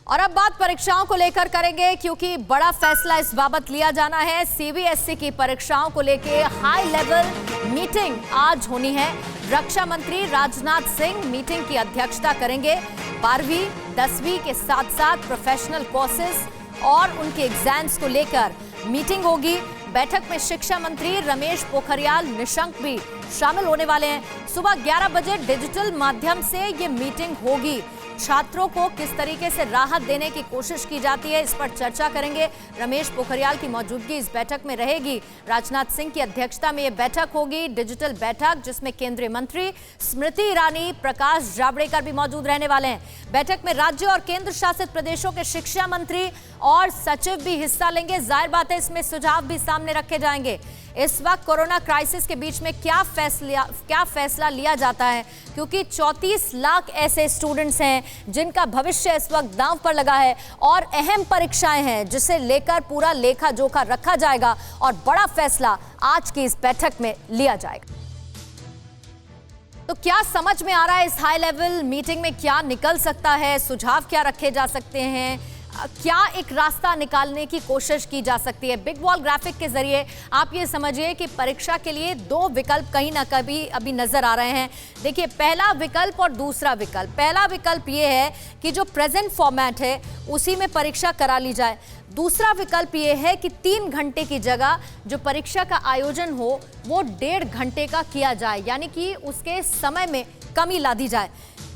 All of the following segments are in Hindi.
और अब बात परीक्षाओं को लेकर करेंगे, क्योंकि बड़ा फैसला इस बाबत लिया जाना है। सीबीएसई की परीक्षाओं को लेकर हाई लेवल मीटिंग आज होनी है। रक्षा मंत्री राजनाथ सिंह मीटिंग की अध्यक्षता करेंगे। 12वीं 10वीं के साथ साथ प्रोफेशनल कोर्सेज और उनके एग्जाम्स को लेकर मीटिंग होगी। बैठक में शिक्षा मंत्री रमेश पोखरियाल निशंक भी शामिल होने वाले हैं। सुबह 11 बजे डिजिटल माध्यम से ये मीटिंग होगी। छात्रों को किस तरीके से राहत देने की कोशिश की जाती है, इस पर चर्चा करेंगे। रमेश पोखरियाल की मौजूदगी इस बैठक में रहेगी। राजनाथ सिंह की अध्यक्षता में यह बैठक होगी, डिजिटल बैठक, जिसमें केंद्रीय मंत्री स्मृति ईरानी, प्रकाश जावड़ेकर भी मौजूद रहने वाले हैं। बैठक में राज्य और केंद्र शासित प्रदेशों के शिक्षा मंत्री और सचिव भी हिस्सा लेंगे। जाहिर बात है, इसमें सुझाव भी सामने रखे जाएंगे। इस वक्त कोरोना क्राइसिस के बीच में क्या फैसला लिया जाता है, क्योंकि 34 लाख ऐसे स्टूडेंट्स हैं जिनका भविष्य इस वक्त दांव पर लगा है और अहम परीक्षाएं हैं जिसे लेकर पूरा लेखा जोखा रखा जाएगा और बड़ा फैसला आज की इस बैठक में लिया जाएगा। तो क्या समझ में आ रहा है इस हाई लेवल मीटिंग में क्या निकल सकता है, सुझाव क्या रखे जा सकते हैं, क्या एक रास्ता निकालने की कोशिश की जा सकती है? बिग वॉल ग्राफिक के जरिए आप ये समझिए कि परीक्षा के लिए दो विकल्प कहीं ना कहीं अभी नजर आ रहे हैं। देखिए, पहला विकल्प और दूसरा विकल्प। पहला विकल्प ये है कि जो प्रेजेंट फॉर्मेट है उसी में परीक्षा करा ली जाए। दूसरा विकल्प ये है कि 3 घंटे की जगह जो परीक्षा का आयोजन हो वो 1.5 घंटे का किया जाए, यानी कि उसके समय में कमी ला दी जाए।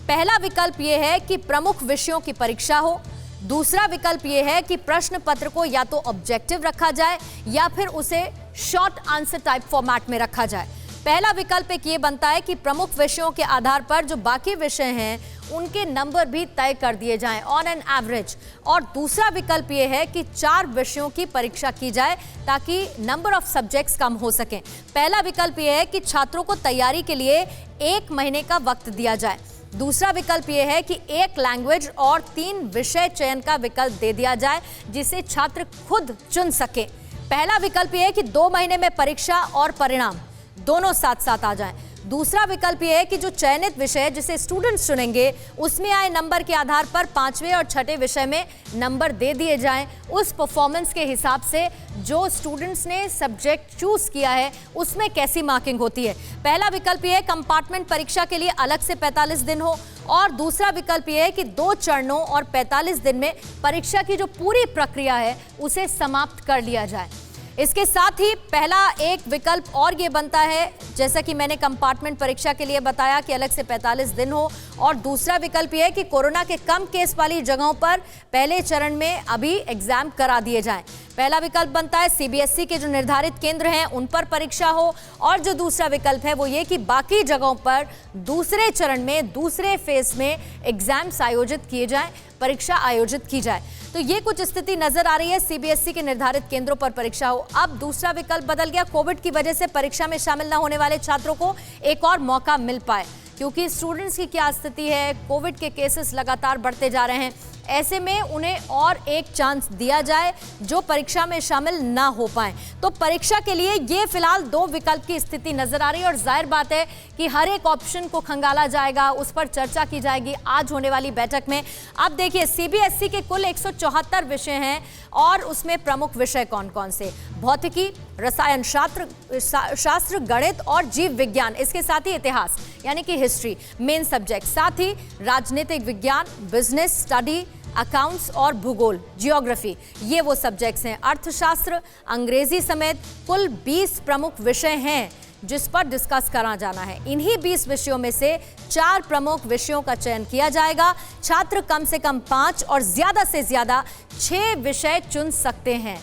पहला विकल्प ये है कि प्रमुख विषयों की परीक्षा हो। दूसरा विकल्प यह है कि प्रश्न पत्र को या तो ऑब्जेक्टिव रखा जाए या फिर उसे शॉर्ट आंसर टाइप फॉर्मेट में रखा जाए। पहला विकल्प एक ये बनता है कि प्रमुख विषयों के आधार पर जो बाकी विषय हैं उनके नंबर भी तय कर दिए जाएं ऑन एन एवरेज। और दूसरा विकल्प ये है कि 4 विषयों की परीक्षा की जाए ताकि नंबर ऑफ सब्जेक्ट्स कम हो सकें। पहला विकल्प ये है कि छात्रों को तैयारी के लिए 1 महीने का वक्त दिया जाए। दूसरा विकल्प यह है कि 1 लैंग्वेज और 3 विषय चयन का विकल्प दे दिया जाए जिसे छात्र खुद चुन सके। पहला विकल्प यह है कि 2 महीने में परीक्षा और परिणाम दोनों साथ साथ आ जाएं। दूसरा विकल्प यह है कि जो चयनित विषय जिसे स्टूडेंट्स चुनेंगे उसमें आए नंबर के आधार पर 5वें और 6ठे विषय में नंबर दे दिए जाएं उस परफॉर्मेंस के हिसाब से जो स्टूडेंट्स ने सब्जेक्ट चूज किया है उसमें कैसी मार्किंग होती है। पहला विकल्प यह है कंपार्टमेंट परीक्षा के लिए अलग से 45 दिन हो, और दूसरा विकल्प यह है कि 2 चरणों और 45 दिन में परीक्षा की जो पूरी प्रक्रिया है उसे समाप्त कर लिया जाए। इसके साथ ही पहला एक विकल्प और ये बनता है, जैसा कि मैंने कंपार्टमेंट परीक्षा के लिए बताया कि अलग से 45 दिन हो, और दूसरा विकल्प ये है कि कोरोना के कम केस वाली जगहों पर पहले चरण में अभी एग्जाम करा दिए जाएं। पहला विकल्प बनता है सीबीएसई के जो निर्धारित केंद्र हैं उन पर परीक्षा हो, और जो दूसरा विकल्प है वो ये कि बाकी जगहों पर दूसरे चरण में दूसरे फेज में एग्जाम्स आयोजित किए जाएं, परीक्षा आयोजित की जाए। तो ये कुछ स्थिति नजर आ रही है, सीबीएसई के निर्धारित केंद्रों पर परीक्षा हो। अब दूसरा विकल्प बदल गया, कोविड की वजह से परीक्षा में शामिल न होने वाले छात्रों को एक और मौका मिल पाए, क्योंकि स्टूडेंट्स की क्या स्थिति है, कोविड के केसेस लगातार बढ़ते जा रहे हैं। ऐसे में उन्हें और एक चांस दिया जाए जो परीक्षा में शामिल ना हो पाए। तो परीक्षा के लिए ये फिलहाल 2 विकल्प की स्थिति नजर आ रही है, और जाहिर बात है कि हर एक ऑप्शन को खंगाला जाएगा, उस पर चर्चा की जाएगी आज होने वाली बैठक में। अब देखिए, सीबीएसई के कुल 174 विषय हैं और उसमें प्रमुख विषय कौन कौन से? भौतिकी, रसायन शास्त्र, गणित और जीव विज्ञान, इसके साथ ही इतिहास यानी कि हिस्ट्री मेन सब्जेक्ट, साथ ही राजनीतिक विज्ञान, बिजनेस स्टडी, अकाउंट्स और भूगोल ज्योग्राफी, ये वो सब्जेक्ट्स हैं। अर्थशास्त्र, अंग्रेजी समेत कुल 20 प्रमुख विषय हैं जिस पर डिस्कस करा जाना है। इन्हीं 20 विषयों में से 4 प्रमुख विषयों का चयन किया जाएगा। छात्र कम से कम 5 और ज्यादा से ज्यादा 6 विषय चुन सकते हैं।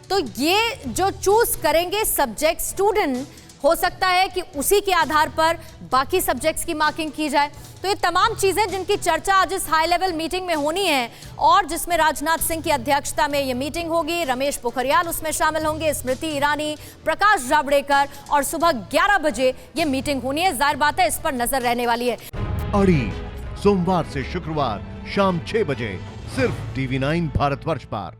तो ये जो चूज करेंगे सब्जेक्ट स्टूडेंट, हो सकता है कि उसी के आधार पर बाकी सब्जेक्ट्स की मार्किंग की जाए। तो ये तमाम चीजें जिनकी चर्चा आज इस हाई लेवल मीटिंग में होनी है, और जिसमें राजनाथ सिंह की अध्यक्षता में ये मीटिंग होगी। रमेश पोखरियाल उसमें शामिल होंगे, स्मृति ईरानी, प्रकाश जावड़ेकर, और सुबह 11 बजे ये मीटिंग होनी है। जाहिर बात है इस पर नजर रहने वाली है। अड़ी सोमवार से शुक्रवार शाम 6 बजे सिर्फ TV9 भारतवर्ष पर।